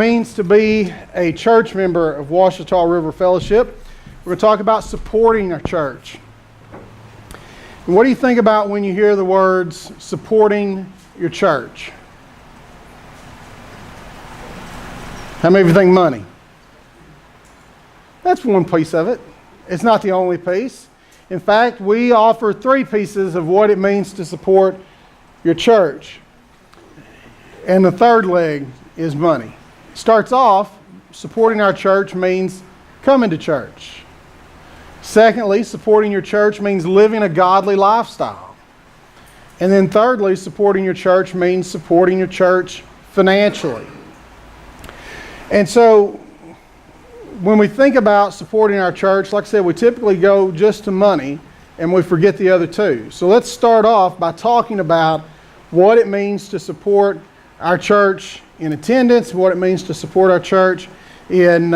Means to be a church member of Ouachita River Fellowship. We're going to talk about supporting our church. And what do you think about when you hear the words supporting your church? How many of you think money? That's one piece of it. It's not the only piece. In fact, we offer 3 pieces of what it means to support your church. And the third leg is money. Starts off, supporting our church means coming to church. Secondly, supporting your church means living a godly lifestyle. And then thirdly, supporting your church means supporting your church financially. And so, when we think about supporting our church, like I said, we typically go just to money and we forget the other 2. So let's start off by talking about what it means to support our church in attendance, what it means to support our church in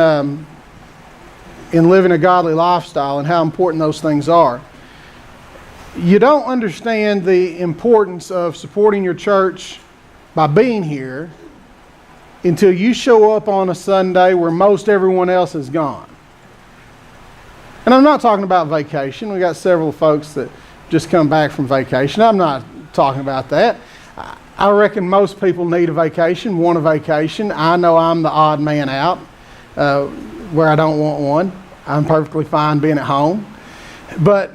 living a godly lifestyle, and how important those things are. You don't understand the importance of supporting your church by being here until you show up on a Sunday where most everyone else is gone. And I'm not talking about vacation. We got several folks that just come back from vacation. I'm not talking about that. I reckon most people need a vacation, want a vacation. I know I'm the odd man out where I don't want one. I'm perfectly fine being at home. But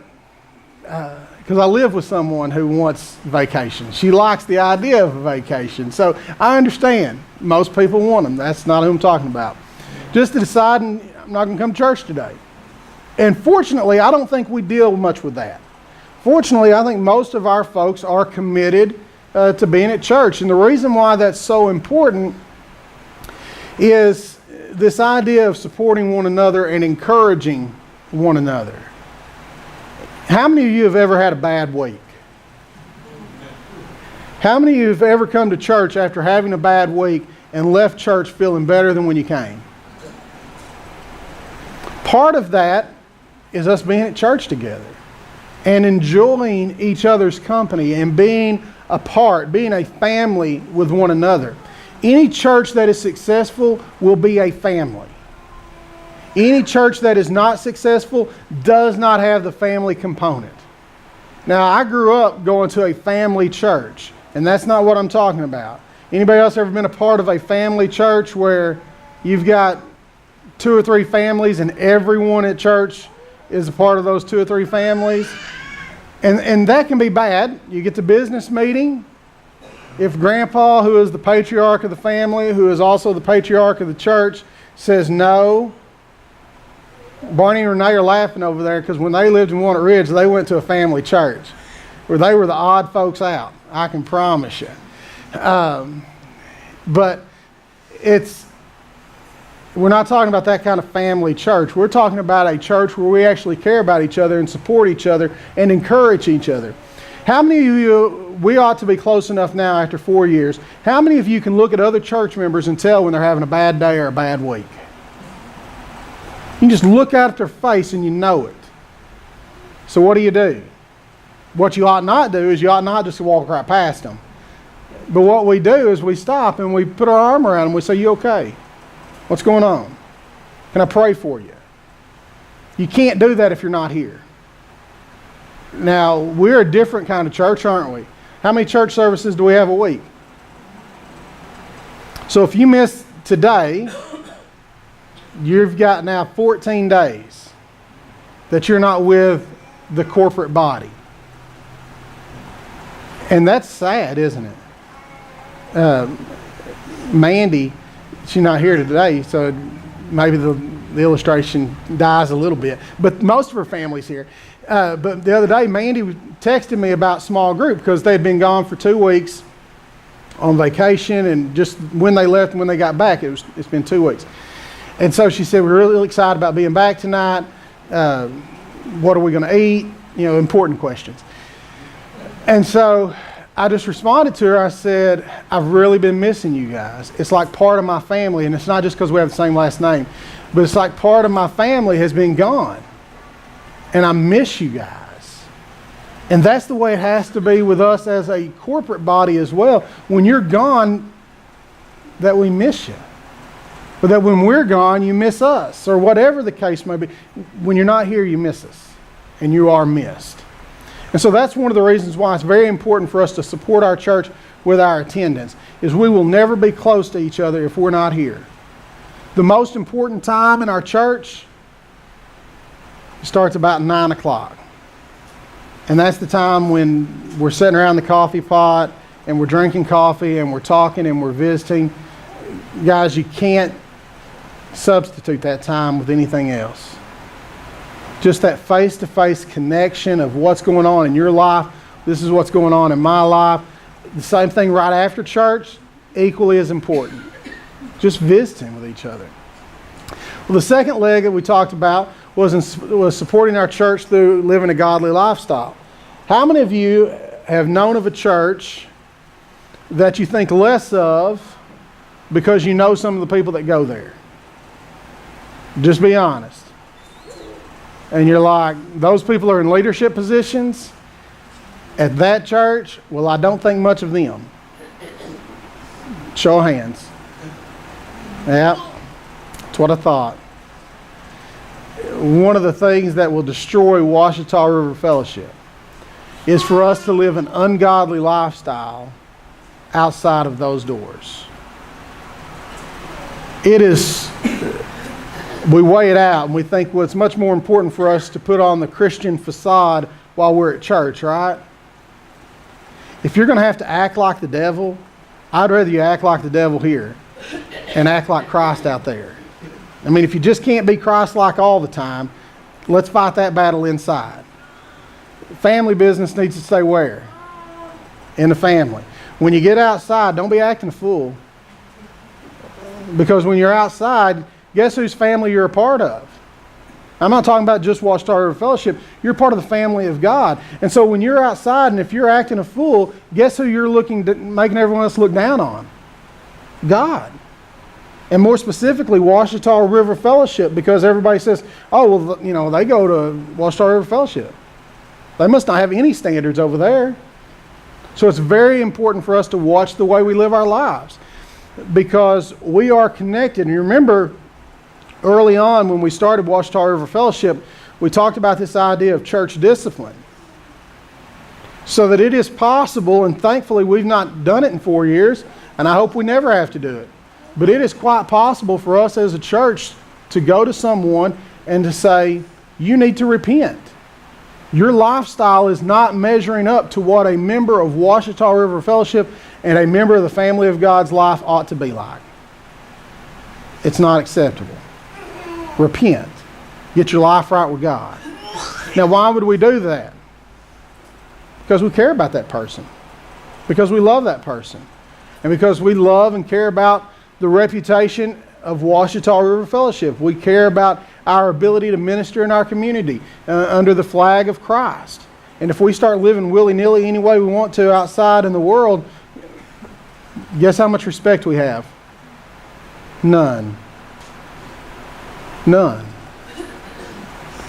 because I live with someone who wants vacation. She likes the idea of a vacation. So I understand. Most people want them. That's not who I'm talking about. Just to decide, I'm not going to come to church today. And fortunately, I don't think we deal much with that. Fortunately, I think most of our folks are committed to being at church. And the reason why that's so important is this idea of supporting one another and encouraging one another. How many of you have ever had a bad week? How many of you have ever come to church after having a bad week and left church feeling better than when you came? Part of that is us being at church together and enjoying each other's company and being a part, being a family with one another. Any church that is successful will be a family. Any church that is not successful does not have the family component. Now, I grew up going to a family church, and that's not what I'm talking about. Anybody else ever been a part of a family church where you've got 2 or 3 families and everyone at church is a part of those 2 or 3 families? And that can be bad. You get to business meeting. If Grandpa, who is the patriarch of the family, who is also the patriarch of the church, says no. Barney and Renee are laughing over there because when they lived in Walnut Ridge, they went to a family church where they were the odd folks out. I can promise you. But we're not talking about that kind of family church. We're talking about a church where we actually care about each other and support each other and encourage each other. How many of you, we ought to be close enough now after 4 years, how many of you can look at other church members and tell when they're having a bad day or a bad week? You can just look out at their face and you know it. So what do? What you ought not do is you ought not just walk right past them. But what we do is we stop and we put our arm around them and we say, "You okay? What's going on? Can I pray for you?" You can't do that if you're not here. Now, we're a different kind of church, aren't we? How many church services do we have a week? So if you miss today, you've got now 14 days that you're not with the corporate body. And that's sad, isn't it? Mandy, she's not here today, so maybe the illustration dies a little bit. But most of her family's here. But the other day, Mandy texted me about small group because they'd been gone for 2 weeks on vacation, and just when they left and when they got back, it's been 2 weeks. And so she said, "We're really excited about being back tonight. What are we going to eat?" Important questions. And so I just responded to her. I said, "I've really been missing you guys. It's like part of my family, and it's not just because we have the same last name, but it's like part of my family has been gone, and I miss you guys." And that's the way it has to be with us as a corporate body as well. When you're gone, that we miss you. But that when we're gone, you miss us, or whatever the case may be. When you're not here, you miss us, and you are missed. And so that's one of the reasons why it's very important for us to support our church with our attendance, is we will never be close to each other if we're not here. The most important time in our church starts about 9 o'clock. And that's the time when we're sitting around the coffee pot and we're drinking coffee and we're talking and we're visiting. Guys, you can't substitute that time with anything else. Just that face-to-face connection of what's going on in your life. This is what's going on in my life. The same thing right after church, equally as important. Just visiting with each other. Well, the second leg that we talked about was supporting our church through living a godly lifestyle. How many of you have known of a church that you think less of because you know some of the people that go there? Just be honest. And you're like, those people are in leadership positions at that church? Well, I don't think much of them. Show of hands. Yeah, that's what I thought. One of the things that will destroy Ouachita River Fellowship is for us to live an ungodly lifestyle outside of those doors. It is, we weigh it out and we think, well, it's much more important for us to put on the Christian facade while we're at church, right? If you're going to have to act like the devil, I'd rather you act like the devil here and act like Christ out there. I mean, if you just can't be Christ-like all the time, let's fight that battle inside. Family business needs to stay where? In the family. When you get outside, don't be acting a fool. Because when you're outside, guess whose family you're a part of? I'm not talking about just Ouachita River Fellowship. You're part of the family of God. And so when you're outside and if you're acting a fool, guess who you're making everyone else look down on? God. And more specifically, Ouachita River Fellowship, because everybody says, oh, well, you know, they go to Ouachita River Fellowship. They must not have any standards over there. So it's very important for us to watch the way we live our lives, because we are connected. And you remember early on when we started Ouachita River Fellowship, we talked about this idea of church discipline. So that it is possible, and thankfully we've not done it in 4 years, and I hope we never have to do it. But it is quite possible for us as a church to go to someone and to say, you need to repent. Your lifestyle is not measuring up to what a member of Ouachita River Fellowship and a member of the family of God's life ought to be like. It's not acceptable. Repent. Get your life right with God. Now, why would we do that? Because we care about that person. Because we love that person. And because we love and care about the reputation of Ouachita River Fellowship. We care about our ability to minister in our community under the flag of Christ. And if we start living willy-nilly any way we want to outside in the world, guess how much respect we have? None. None.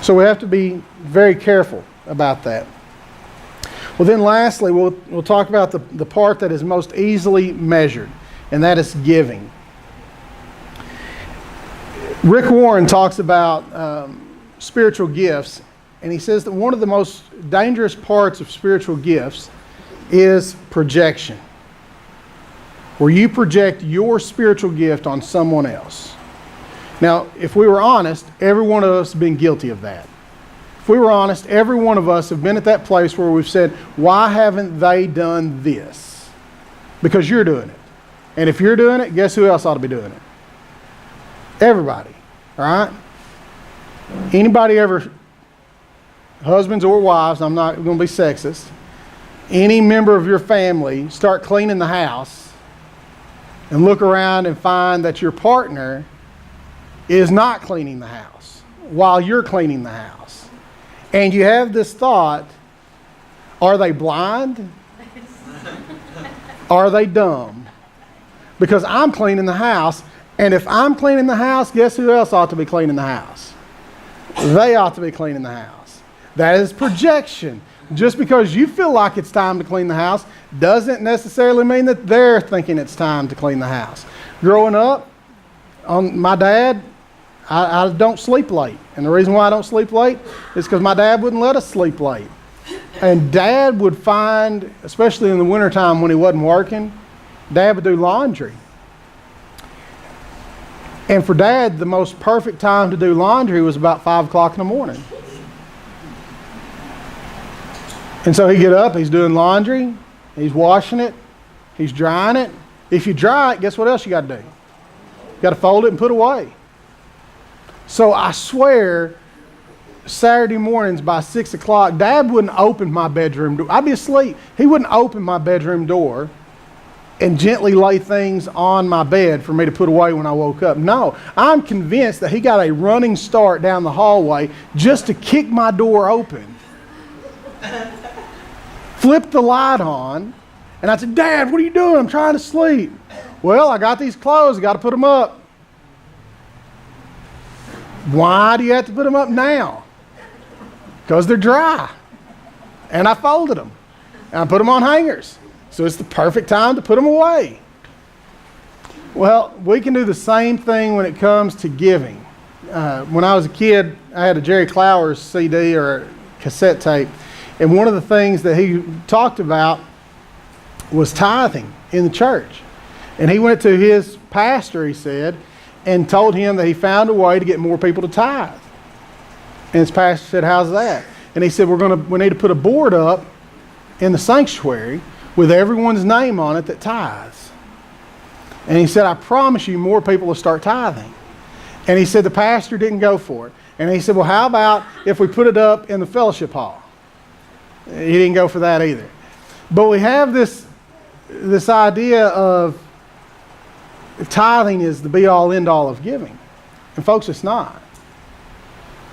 So we have to be very careful about that. Well, then lastly, we'll talk about the part that is most easily measured, and that is giving. Rick Warren talks about spiritual gifts, and he says that one of the most dangerous parts of spiritual gifts is projection, where you project your spiritual gift on someone else. Now, if we were honest, every one of us has been guilty of that. If we were honest, every one of us have been at that place where we've said, why haven't they done this? Because you're doing it. And if you're doing it, guess who else ought to be doing it? Everybody, all right? Anybody ever, husbands or wives, I'm not going to be sexist, any member of your family start cleaning the house and look around and find that your partner is not cleaning the house while you're cleaning the house. And you have this thought, are they blind? Are they dumb? Because I'm cleaning the house. And if I'm cleaning the house, guess who else ought to be cleaning the house? They ought to be cleaning the house. That is projection. Just because you feel like it's time to clean the house doesn't necessarily mean that they're thinking it's time to clean the house. Growing up, On my dad, I don't sleep late. And the reason why I don't sleep late is because my dad wouldn't let us sleep late. And Dad would find, especially in the wintertime when he wasn't working, Dad would do laundry. And for Dad, the most perfect time to do laundry was about 5 o'clock in the morning. And so he'd get up, he's doing laundry, he's washing it, he's drying it. If you dry it, guess what else you got to do? You got to fold it and put away. So I swear, Saturday mornings by 6 o'clock, Dad wouldn't open my bedroom door. I'd be asleep. He wouldn't open my bedroom door and gently lay things on my bed for me to put away when I woke up. No, I'm convinced that he got a running start down the hallway just to kick my door open. Flipped the light on, and I said, Dad, what are you doing? I'm trying to sleep. Well, I got these clothes, I got to put them up. Why do you have to put them up now? Because they're dry. And I folded them. And I put them on hangers. So it's the perfect time to put them away. Well, we can do the same thing when it comes to giving. When I was a kid, I had a Jerry Clowers CD or cassette tape. And one of the things that he talked about was tithing in the church. And he went to his pastor, he said, and told him that he found a way to get more people to tithe. And his pastor said, how's that? And he said, we need to put a board up in the sanctuary with everyone's name on it that tithes. And he said, I promise you more people will start tithing. And he said the pastor didn't go for it. And he said, well, how about if we put it up in the fellowship hall? He didn't go for that either. But we have this idea of tithing is the be-all, end-all of giving. And folks, it's not.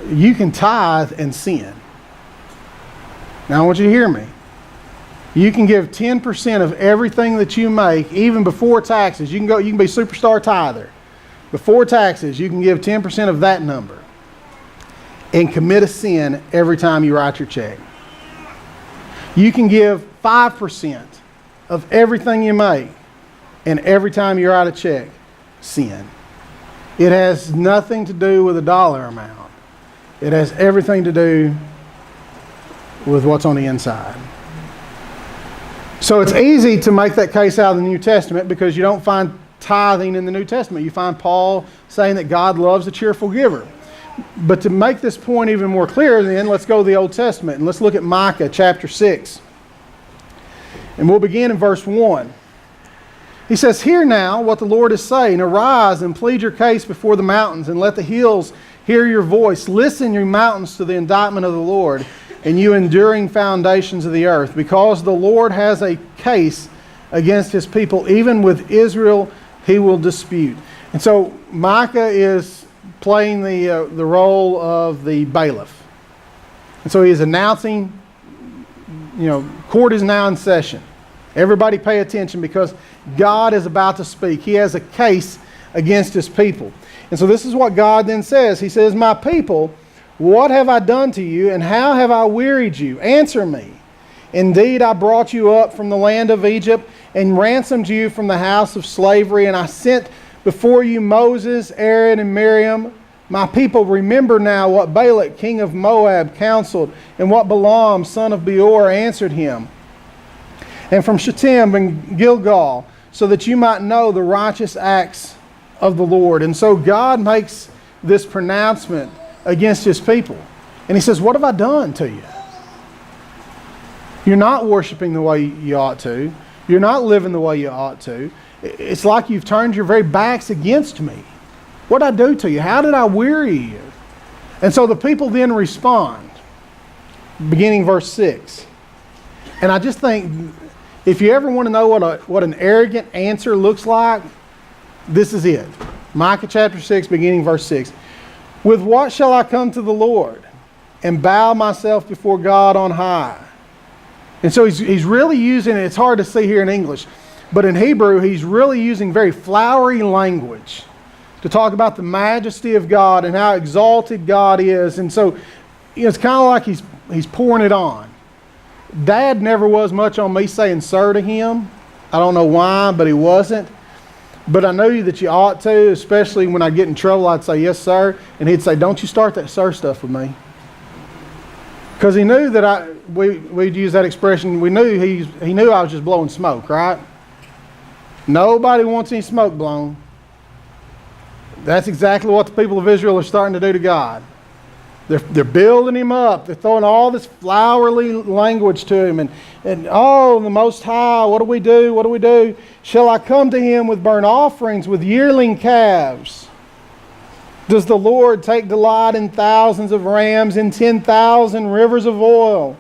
You can tithe and sin. Now I want you to hear me. You can give 10% of everything that you make, even before taxes. You can be superstar tither. Before taxes, you can give 10% of that number and commit a sin every time you write your check. You can give 5% of everything you make, and every time you write a check, sin. It has nothing to do with a dollar amount. It has everything to do with what's on the inside. So it's easy to make that case out of the New Testament because you don't find tithing in the New Testament. You find Paul saying that God loves a cheerful giver. But to make this point even more clear, then let's go to the Old Testament and let's look at Micah chapter 6. And we'll begin in verse 1. He says, hear now what the Lord is saying. Arise and plead your case before the mountains, and let the hills hear your voice. Listen, you mountains, to the indictment of the Lord, and you enduring foundations of the earth. Because the Lord has a case against his people, even with Israel he will dispute. And so Micah is playing the role of the bailiff. And so he is announcing, court is now in session. Everybody pay attention because God is about to speak. He has a case against his people. And so this is what God then says. He says, my people, what have I done to you, and how have I wearied you? Answer me. Indeed, I brought you up from the land of Egypt and ransomed you from the house of slavery, and I sent before you Moses, Aaron, and Miriam. My people, remember now what Balak, king of Moab, counseled, and what Balaam, son of Beor, answered him. And from Shittim and Gilgal, so that you might know the righteous acts of the Lord. And so God makes this pronouncement against his people. And he says, what have I done to you? You're not worshiping the way you ought to. You're not living the way you ought to. It's like you've turned your very backs against me. What did I do to you? How did I weary you? And so the people then respond, beginning verse 6. And I just think, if you ever want to know what an arrogant answer looks like, this is it. Micah chapter 6, beginning verse 6. With what shall I come to the Lord and bow myself before God on high? And so he's really using, it's hard to see here in English, but in Hebrew, he's really using very flowery language to talk about the majesty of God and how exalted God is. And so it's kind of like he's pouring it on. Dad never was much on me saying sir to him. I don't know why, but he wasn't. but I know that you ought to, especially when I get in trouble, I'd say, yes, sir. And he'd say, don't you start that sir stuff with me. Because he knew that we'd use that expression, he knew I was just blowing smoke, right? Nobody wants any smoke blown. That's exactly what the people of Israel are starting to do to God. They're building him up. They're throwing all this flowery language to him. And oh, the Most High, what do we do? What do we do? Shall I come to him with burnt offerings, with yearling calves? Does the Lord take delight in thousands of rams, in 10,000 rivers of oil?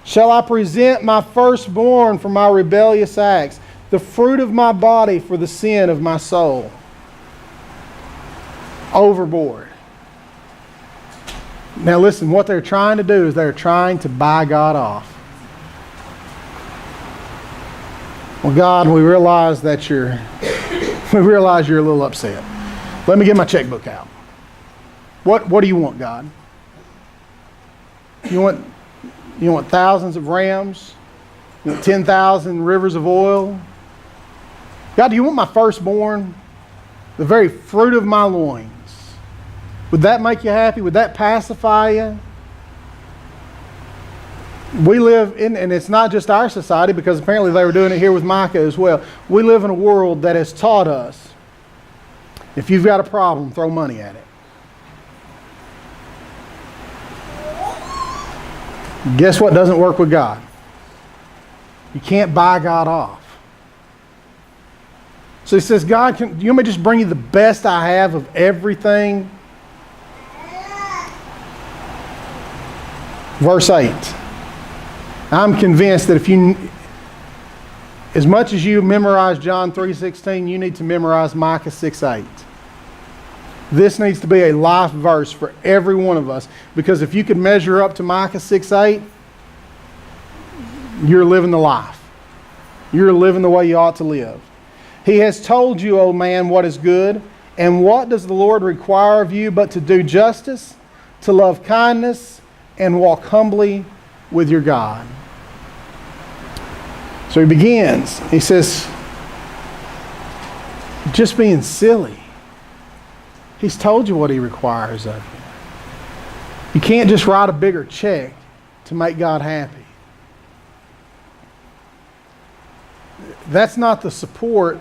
Shall I present my firstborn for my rebellious acts, the fruit of my body for the sin of my soul? Overboard. Now listen, what they're trying to do is they're trying to buy God off. Well, God, we realize that you're a little upset. Let me get my checkbook out. What do you want, God? You want thousands of rams? You want 10,000 rivers of oil? God, do you want my firstborn? The very fruit of my loins? Would that make you happy? Would that pacify you? We live in, and it's not just our society, because apparently they were doing it here with Micah as well. We live in a world that has taught us, if you've got a problem, throw money at it. Guess what doesn't work with God? You can't buy God off. So he says, God, you want me to just bring you the best I have of everything? Verse 8. I'm convinced that as much as you memorize John 3:16, you need to memorize Micah 6:8. This needs to be a life verse for every one of us, because if you could measure up to Micah 6:8, you're living the life. You're living the way you ought to live. He has told you, O man, what is good, and what does the Lord require of you but to do justice, to love kindness, and walk humbly with your God. So he begins. He says, just being silly. He's told you what he requires of you. You can't just write a bigger check to make God happy. That's not the support.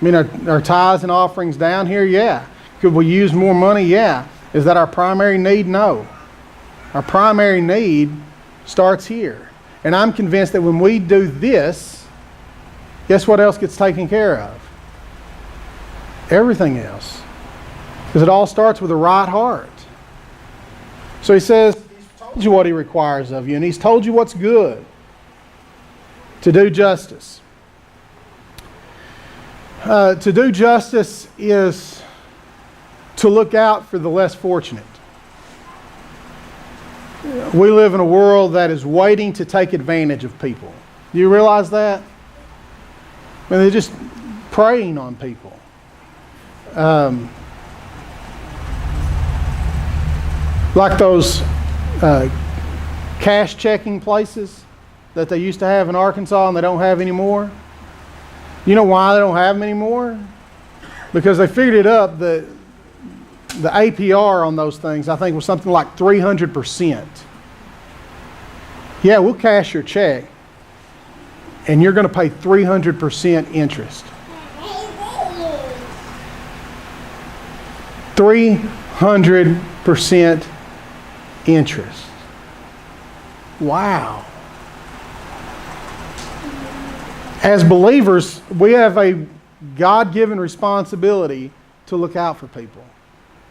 I mean, our tithes and offerings down here? Yeah. Could we use more money? Yeah. Is that our primary need? No. Our primary need starts here. And I'm convinced that when we do this, guess what else gets taken care of? Everything else. Because it all starts with a right heart. So he says, he's told you what he requires of you, and he's told you what's good. To do justice. To do justice is to look out for the less fortunate. We live in a world that is waiting to take advantage of people. Do you realize that? I mean, they're just preying on people. Like those cash checking places that they used to have in Arkansas and they don't have anymore. You know why they don't have them anymore? Because they figured it up that the APR on those things, I think, was something like 300%. Yeah, we'll cash your check, and you're going to pay 300% interest. 300% interest. Wow. As believers, we have a God-given responsibility to look out for people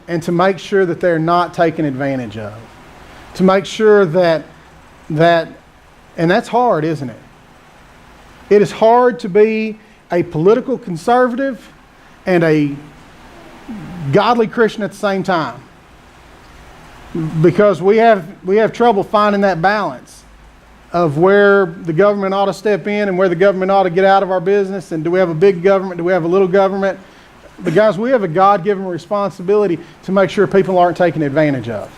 and to make sure that they're not taken advantage of. To make sure that, and that's hard, isn't it? It is hard to be a political conservative and a godly Christian at the same time, because we have trouble finding that balance of where the government ought to step in and where the government ought to get out of our business, and do we have a big government, do we have a little government? But guys, we have a God-given responsibility to make sure people aren't taken advantage of.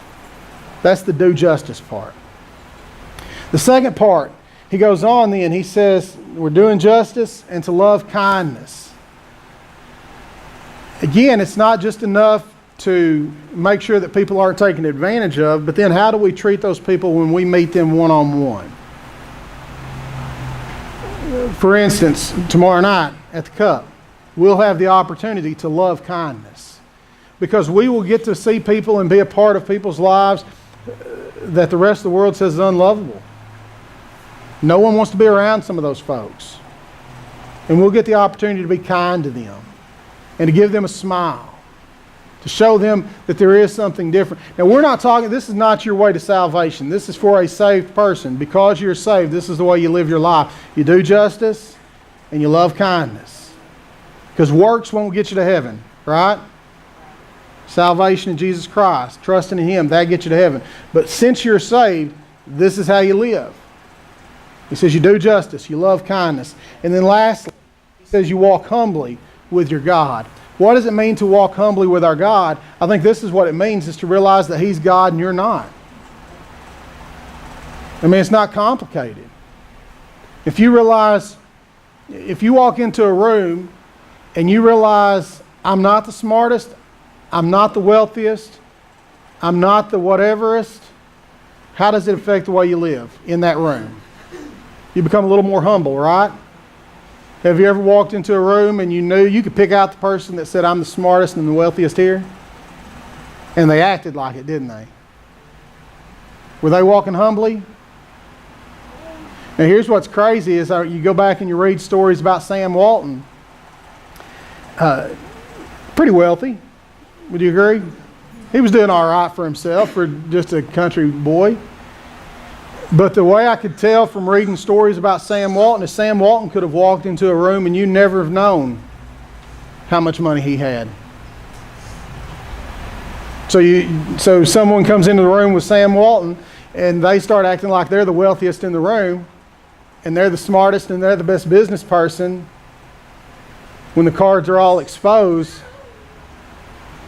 That's the do justice part. The second part, he goes on then, he says we're doing justice and to love kindness. Again, it's not just enough to make sure that people aren't taken advantage of, but then how do we treat those people when we meet them one-on-one? For instance, tomorrow night at the Cup, we'll have the opportunity to love kindness, because we will get to see people and be a part of people's lives that the rest of the world says is unlovable. No one wants to be around some of those folks. And we'll get the opportunity to be kind to them and to give them a smile, to show them that there is something different. Now, we're not talking, this is not your way to salvation. This is for a saved person. Because you're saved, this is the way you live your life. You do justice and you love kindness. Because works won't get you to heaven, right? Salvation in Jesus Christ, trusting in Him, that gets you to heaven. But since you're saved, this is how you live. He says you do justice, you love kindness. And then lastly, He says you walk humbly with your God. What does it mean to walk humbly with our God? I think this is what it means, is to realize that He's God and you're not. I mean, it's not complicated. If you realize, if you walk into a room and you realize, I'm not the smartest, I'm not the wealthiest, I'm not the whateverest, how does it affect the way you live in that room? You become a little more humble, right? Have you ever walked into a room and you knew you could pick out the person that said, I'm the smartest and the wealthiest here? And they acted like it, didn't they? Were they walking humbly? Now here's what's crazy is you go back and you read stories about Sam Walton. Pretty wealthy. Would you agree? He was doing all right for himself for just a country boy. But the way I could tell from reading stories about Sam Walton is Sam Walton could have walked into a room and you never have known how much money he had. So someone comes into the room with Sam Walton and they start acting like they're the wealthiest in the room and they're the smartest and they're the best business person. When the cards are all exposed,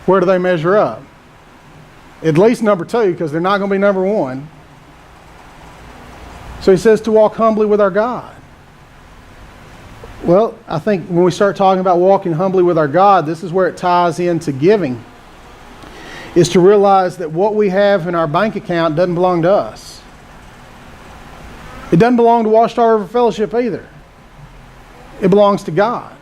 where do they measure up? At least number 2, because they're not going to be number 1. So he says to walk humbly with our God. Well, I think when we start talking about walking humbly with our God, this is where it ties into giving. Is to realize that what we have in our bank account doesn't belong to us. It doesn't belong to Washita River Fellowship either. It belongs to God.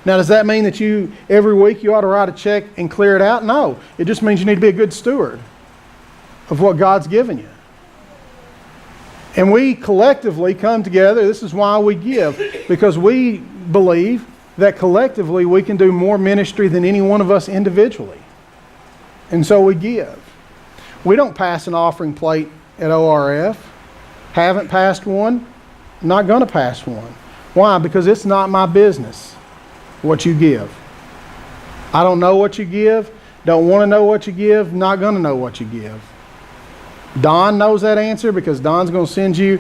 Now, does that mean that every week you ought to write a check and clear it out? No. It just means you need to be a good steward of what God's given you. And we collectively come together. This is why we give. Because we believe that collectively we can do more ministry than any one of us individually. And so we give. We don't pass an offering plate at ORF. Haven't passed one. Not going to pass one. Why? Because it's not my business what you give. I don't know what you give. Don't want to know what you give. Not going to know what you give. Don knows that answer because Don's going to send you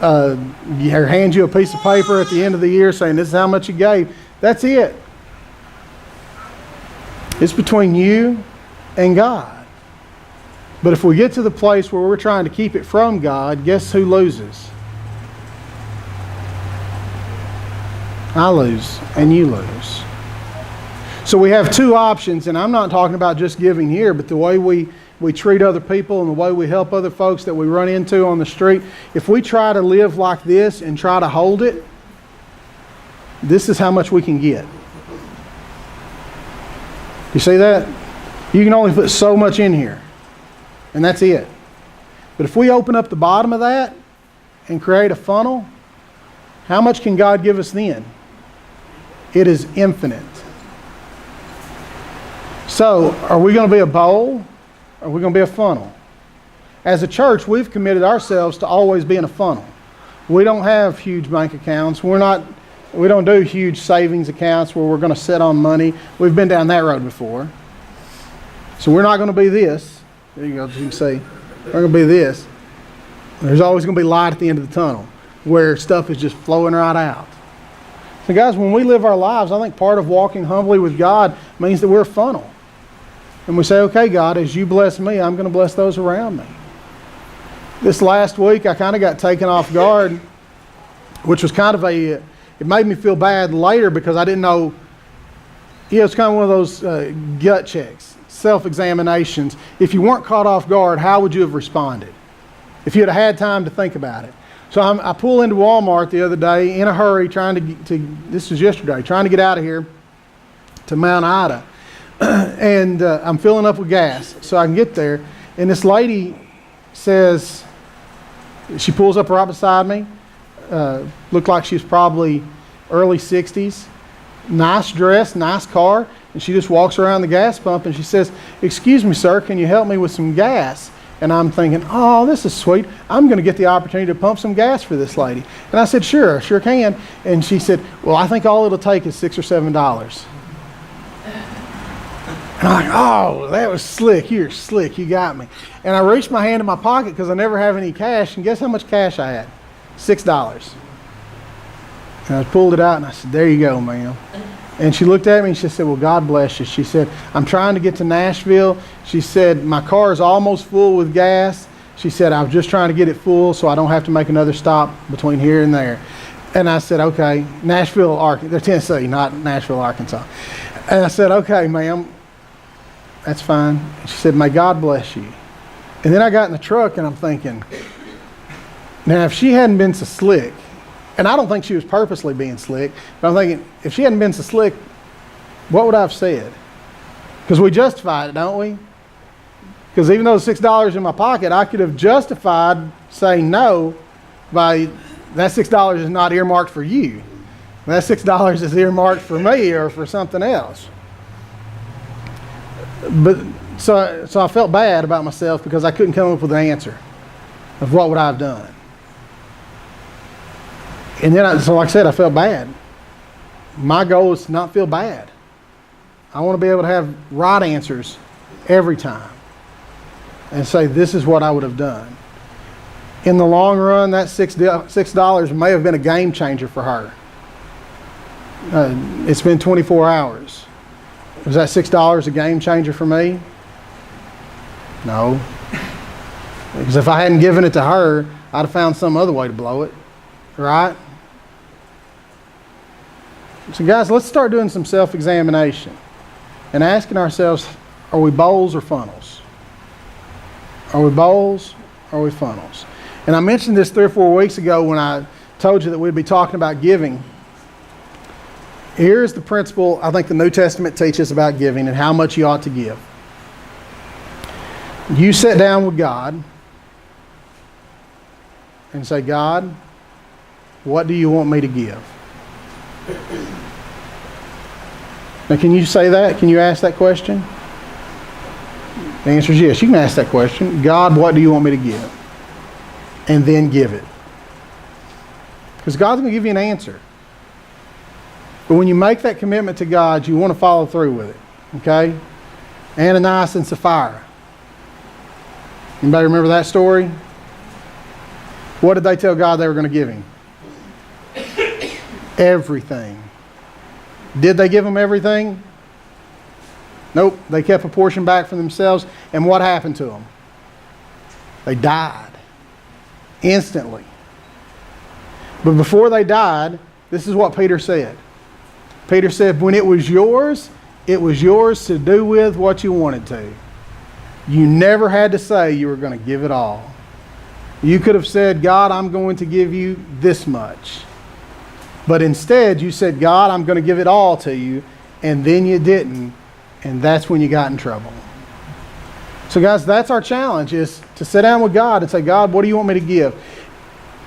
or hand you a piece of paper at the end of the year saying this is how much you gave. That's it. It's between you and God. But if we get to the place where we're trying to keep it from God, guess who loses? I lose and you lose. So we have 2 options, and I'm not talking about just giving here, but the way we treat other people and the way we help other folks that we run into on the street. If we try to live like this and try to hold it, this is how much we can get. You see that? You can only put so much in here, and that's it. But if we open up the bottom of that and create a funnel, how much can God give us then? It is infinite. So, are we going to be a bowl? Or are we going to be a funnel? As a church, we've committed ourselves to always being a funnel. We don't have huge bank accounts. We don't do huge savings accounts where we're going to sit on money. We've been down that road before. So we're not going to be this. There you go, you can see. We're going to be this. There's always going to be light at the end of the tunnel where stuff is just flowing right out. So guys, when we live our lives, I think part of walking humbly with God means that we're a funnel. And we say, okay, God, as you bless me, I'm going to bless those around me. This last week, I kind of got taken off guard, which was kind of it made me feel bad later because I didn't know it's kind of one of those gut checks, self-examinations. If you weren't caught off guard, how would you have responded? If you had time to think about it. So I pull into Walmart the other day in a hurry, this was yesterday, trying to get out of here to Mount Ida. And I'm filling up with gas so I can get there. And this lady says, she pulls up right beside me, looked like she was probably early 60s, nice dress, nice car, and she just walks around the gas pump and she says, "Excuse me, sir, can you help me with some gas?" And I'm thinking, oh, this is sweet. I'm going to get the opportunity to pump some gas for this lady. And I said, sure can. And she said, well, I think all it'll take is $6 or $7. And I'm like, oh, that was slick. You're slick. You got me. And I reached my hand in my pocket because I never have any cash. And guess how much cash I had? $6. And I pulled it out and I said, there you go, ma'am. And she looked at me and she said, well, God bless you. She said, I'm trying to get to Nashville. She said, my car is almost full with gas. She said, I was just trying to get it full so I don't have to make another stop between here and there. And I said, okay, Nashville, Arkansas. They're Tennessee, not Nashville, Arkansas. And I said, okay, ma'am, that's fine. And she said, may God bless you. And then I got in the truck and I'm thinking, now if she hadn't been so slick, and I don't think she was purposely being slick, but I'm thinking, if she hadn't been so slick, what would I have said? Because we justify it, don't we? Because even though it's $6 in my pocket, I could have justified saying no by, that $6 is not earmarked for you. That $6 is earmarked for me or for something else. But so I felt bad about myself because I couldn't come up with an answer of what would I have done. And then, so like I said, I felt bad. My goal is to not feel bad. I want to be able to have right answers every time and say, this is what I would have done. In the long run, that $6 may have been a game changer for her. It's been 24 hours. Was that $6 a game changer for me? No. Because if I hadn't given it to her, I'd have found some other way to blow it. Right? So guys, let's start doing some self-examination and asking ourselves, are we bowls or funnels? Are we bowls or are we funnels? And I mentioned this 3 or 4 weeks ago when I told you that we'd be talking about giving. Here's the principle I think the New Testament teaches about giving and how much you ought to give. You sit down with God and say, God, what do you want me to give? Now, can you say that? Can you ask that question? The answer is yes. You can ask that question. God, what do you want me to give? And then give it. Because God's going to give you an answer. But when you make that commitment to God, you want to follow through with it. Okay? Ananias and Sapphira. Anybody remember that story? What did they tell God they were going to give him? Everything. Did they give him everything? Nope. They kept a portion back for themselves. And what happened to them? They died. Instantly. But before they died, this is what Peter said. Peter said, when it was yours to do with what you wanted to. You never had to say you were going to give it all. You could have said, God, I'm going to give you this much. But instead, you said, God, I'm going to give it all to you. And then you didn't. And that's when you got in trouble. So guys, that's our challenge, is to sit down with God and say, God, what do you want me to give?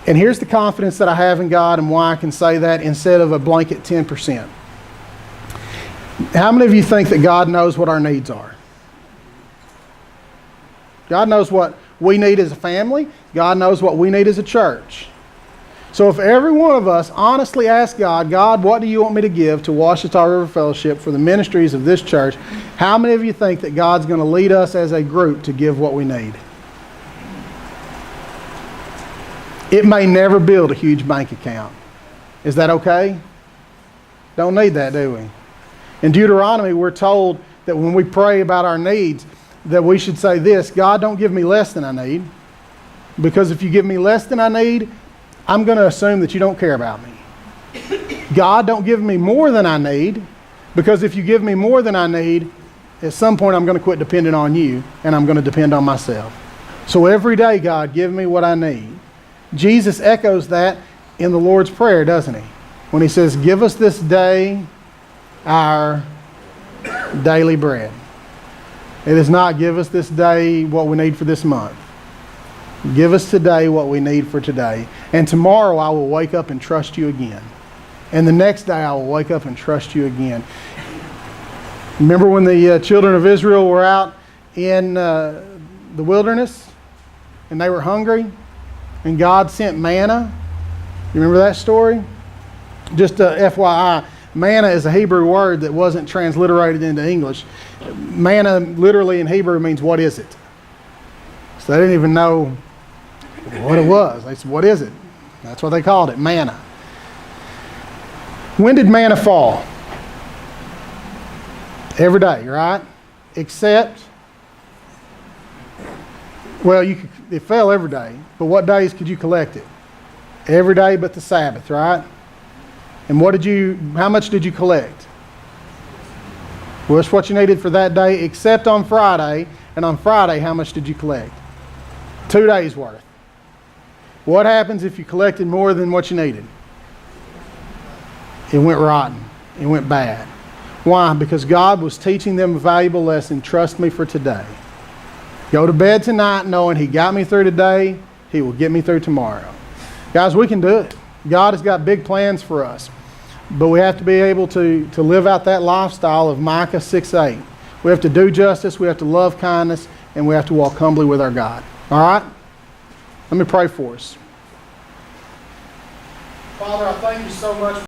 And here's the confidence that I have in God and why I can say that instead of a blanket 10%. How many of you think that God knows what our needs are? God knows what we need as a family. God knows what we need as a church. So if every one of us honestly ask God, God, what do you want me to give to Ouachita River Fellowship for the ministries of this church? How many of you think that God's going to lead us as a group to give what we need? It may never build a huge bank account. Is that okay? Don't need that, do we? In Deuteronomy, we're told that when we pray about our needs, that we should say this, God, don't give me less than I need. Because if you give me less than I need, I'm going to assume that you don't care about me. God, don't give me more than I need, Because if you give me more than I need, at some point I'm going to quit depending on you, and I'm going to depend on myself. So every day, God, give me what I need. Jesus echoes that in the Lord's Prayer, doesn't he? When he says, give us this day our daily bread. It is not give us this day what we need for this month. Give us today what we need for today. And tomorrow I will wake up and trust you again. And the next day I will wake up and trust you again. Remember when the children of Israel were out in the wilderness and they were hungry and God sent manna? You remember that story? Just FYI, manna is a Hebrew word that wasn't transliterated into English. Manna literally in Hebrew means what is it? So they didn't even know what it was. They said, what is it? That's what they called it, manna. When did manna fall? Every day, right? Except, well, it fell every day, but what days could you collect it? Every day but the Sabbath, right? And how much did you collect? Well, it's what you needed for that day, except on Friday. And on Friday, how much did you collect? 2 days worth. What happens if you collected more than what you needed? It went rotten. It went bad. Why? Because God was teaching them a valuable lesson. Trust me for today. Go to bed tonight knowing He got me through today. He will get me through tomorrow. Guys, we can do it. God has got big plans for us. But we have to be able to live out that lifestyle of Micah 6:8. We have to do justice, we have to love kindness, and we have to walk humbly with our God. All right? Let me pray for us. Father, I thank you so much